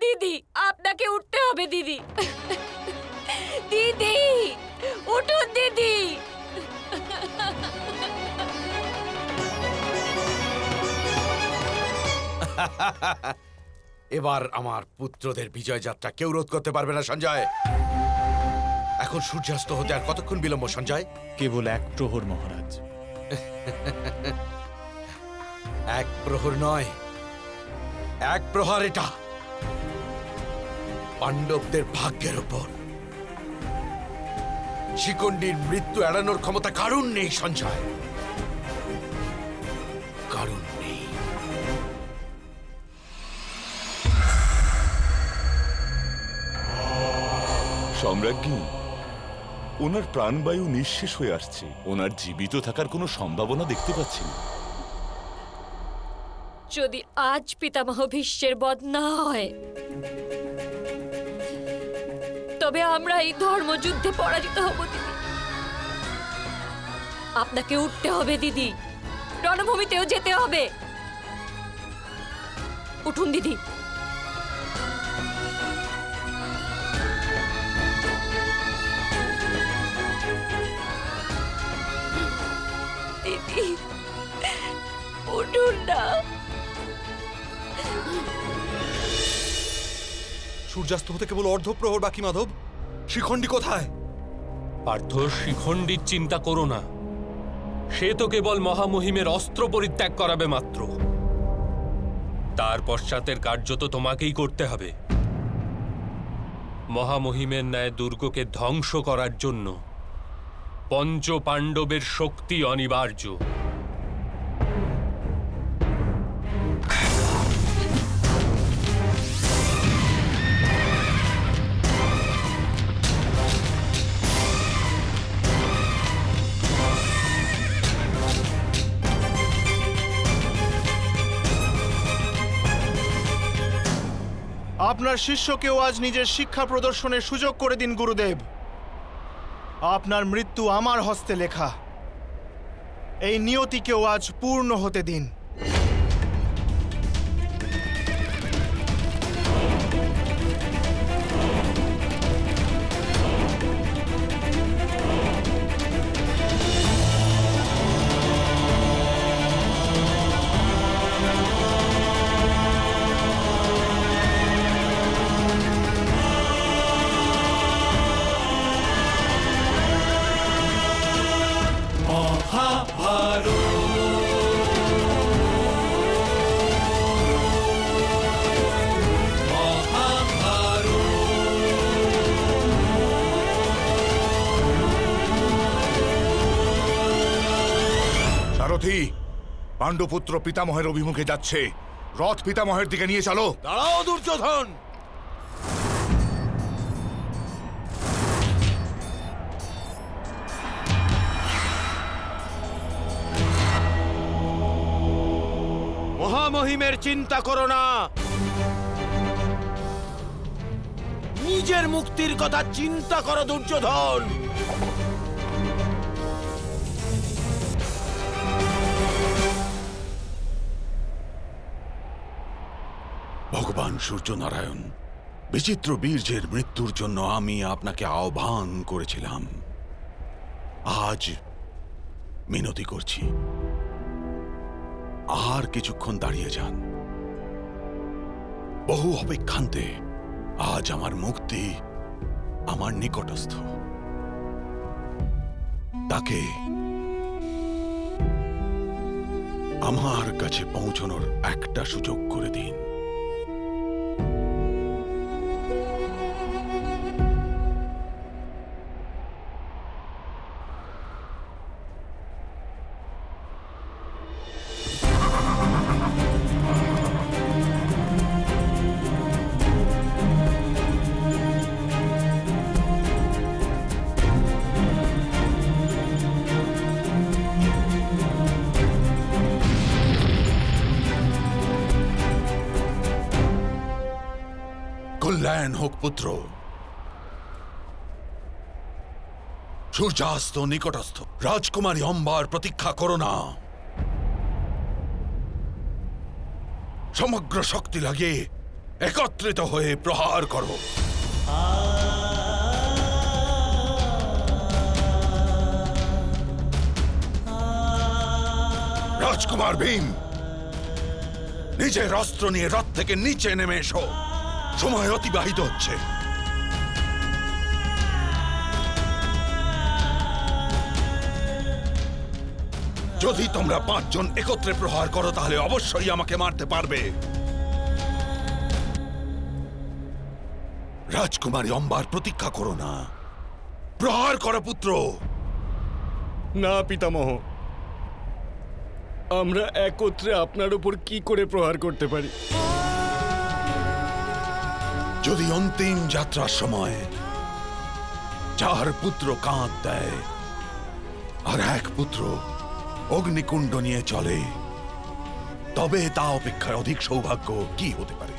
দিদি, আপনাকে উঠতে হবে দিদি। দিদি উঠুন দিদি। এবার আমার পুত্রদের বিজয় যাত্রা কেউ রোধ করতে পারবে না সঞ্জয়। এখন সূর্যাস্ত হতে আর কতক্ষণ বিলম্ব সঞ্জয়? কেবল 1 প্রহর মহারাজ। 1 প্রহর নয়, 1 প্রহার। এটা পাণ্ডবদের ভাগ্যের উপর। শিখণ্ডীর মৃত্যু এড়ানোর ক্ষমতা কারণ নেই সঞ্জয়, কারণ নেই। সম্রাজ্ঞী, ওনার প্রাণবায়ু নিঃশেষ হয়ে আসছে। ওনার জীবিত থাকার কোনো সম্ভাবনা দেখতে পাচ্ছি না। যদি আজ পিতামহ ভীষ্মের বধ না হয়, তবে আমরা এই ধর্মযুদ্ধে পরাজিত হব দিদি। আপনাকে উঠতে হবে দিদি, রণভূমিতেও যেতে হবে। উঠুন দিদি। দিদি উঠুন না। সূর্যাস্ত হতে কেবল অর্ধপ্রহর বাকি মাধব। শিখণ্ডী কোথায়? পার্থ, শিখণ্ডীর চিন্তা করো না। সে তো কেবল মহামহিমের অস্ত্র পরিত্যাগ করাবে মাত্র। তার পশ্চাতের কার্য তো তোমাকেই করতে হবে। মহামহিমের ন্যায় দুর্গকে ধ্বংস করার জন্য পঞ্চ পাণ্ডবের শক্তি অনিবার্য। আপনার শিষ্যকেও আজ নিজের শিক্ষা প্রদর্শনের সুযোগ করে দিন গুরুদেব। আপনার মৃত্যু আমার হস্তে লেখা। এই নিয়তিকেও আজ পূর্ণ হতে দিন। সারথি, পাণ্ডুপুত্র পিতামহের অভিমুখে যাচ্ছে। রথ পিতামহের দিকে নিয়ে চলো। দাঁড়াও দুর্যোধন। মহামহিমের চিন্তা করো না, নিজের মুক্তির কথা চিন্তা করো দুর্যোধন। ভগবান সূর্যনারায়ণ, বিচিত্র বীর্যের মৃত্যুর জন্য আমি আপনাকে আহ্বান করেছিলাম। আজ মিনতি করছি, আর কিছুক্ষণ দাঁড়িয়ে যান। বহু অপেক্ষান্তে আজ আমার মুক্তি আমার নিকটস্থ। তাকে আমার কাছে পৌঁছানোর একটা সুযোগ করে দিন। কল্যাণ হোক পুত্র। সূর্যাস্ত নিকটস্থ। রাজকুমারী অম্বার প্রতীক্ষা করো না। সমগ্র শক্তি লাগিয়ে একত্রিত হয়ে প্রহার করো। রাজকুমার ভীম, নিজের অস্ত্র নিয়ে রথ থেকে নিচে নেমে এসো, সময় অতিবাহিত হচ্ছে। যদি তোমরা 5 জন একত্রে প্রহার করো তাহলে অবশ্যই আমাকে মারতে পারবে। রাজকুমারী অম্বার প্রতীক্ষা করো না, প্রহার করো পুত্র। না পিতামহ, আমরা একত্রে আপনার উপর কি করে প্রহার করতে পারি? যদি অন্তিম যাত্রার সময় 4 পুত্র কাঁধ দেয় আর 1 পুত্র অগ্নিকুণ্ড নিয়ে চলে, তবে তা অপেক্ষায় অধিক সৌভাগ্য কি হতে পারে?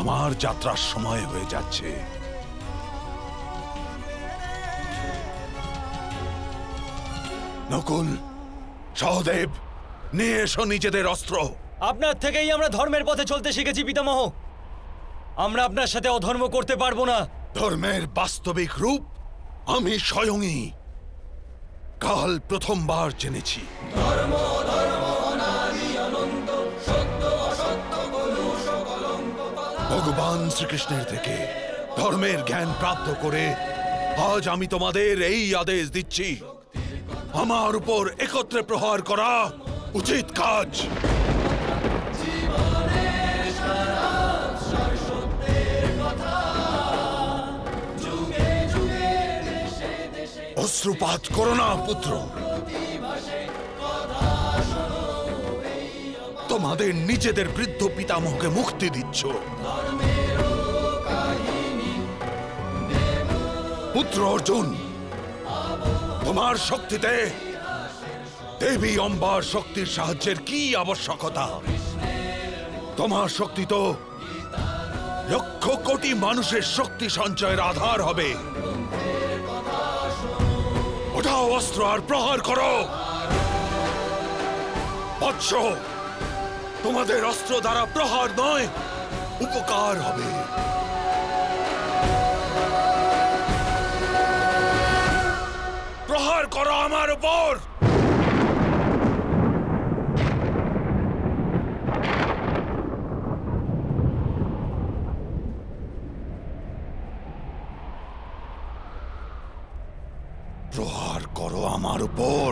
আমার যাত্রার সময় হয়ে যাচ্ছে। নকুল, সহদেব, নিয়ে এসো নিজেদের অস্ত্র। আপনার থেকেই আমরা ধর্মের পথে চলতে শিখেছি পিতামহ। আমরা আপনার সাথে অধর্ম করতে পারবো না। ধর্মের বাস্তবিক রূপ আমি স্বয়ংই কাল প্রথমবার জেনেছি। ভগবান শ্রীকৃষ্ণের থেকে ধর্মের জ্ঞান প্রাপ্ত করে আজ আমি তোমাদের এই আদেশ দিচ্ছি, আমার উপর একত্রে প্রহার করা উচিত কাজ। অশ্রুপাত করো না পুত্র, তোমাদের নিজেদের বৃদ্ধ পিতামহকে মুক্তি দিচ্ছ। পুত্র অর্জুন, তোমার শক্তিতে দেবী অম্বার শক্তির সাহায্যের কি আবশ্যকতা? তোমার শক্তি তো লক্ষ কোটি মানুষের শক্তি সঞ্চয়ের আধার হবে। ওঠাও অস্ত্র আর প্রহার করো। বৎস, তোমাদের অস্ত্র দ্বারা প্রহার নয়, উপকার হবে। প্রহার করো আমার উপর। প্রহার করো আমার উপর।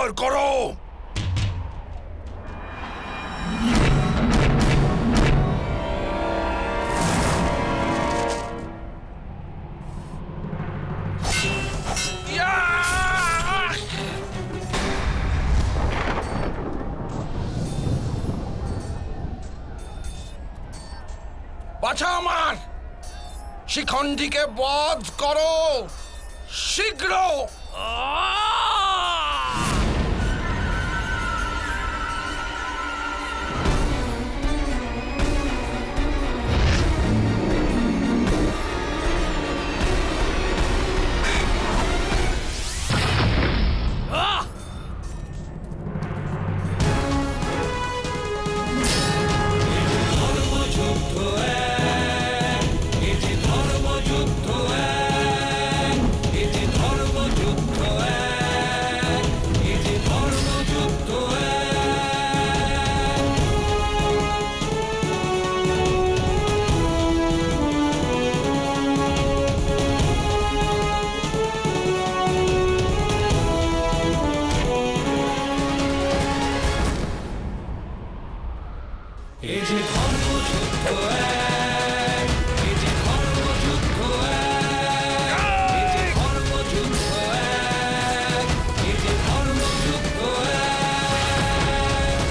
প্রহার করো। বাছা আমার, শিখণ্ডীকে বধ করো শীঘ্র।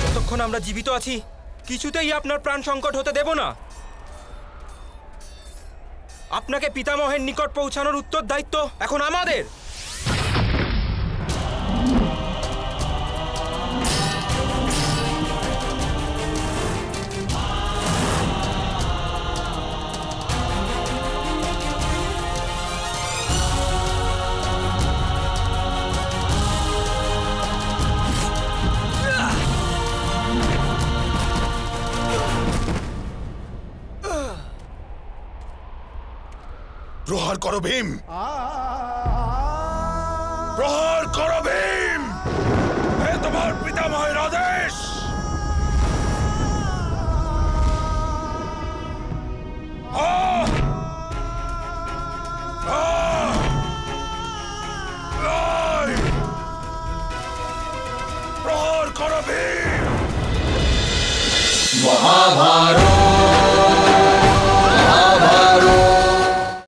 যতক্ষণ আমরা জীবিত আছি কিছুতেই আপনার প্রাণ সংকট হতে দেব না। আপনাকে পিতামহের নিকট পৌঁছানোর উত্তরদায়িত্ব এখন আমাদের। প্রহার করো ভীম, প্রহার করো ভীম।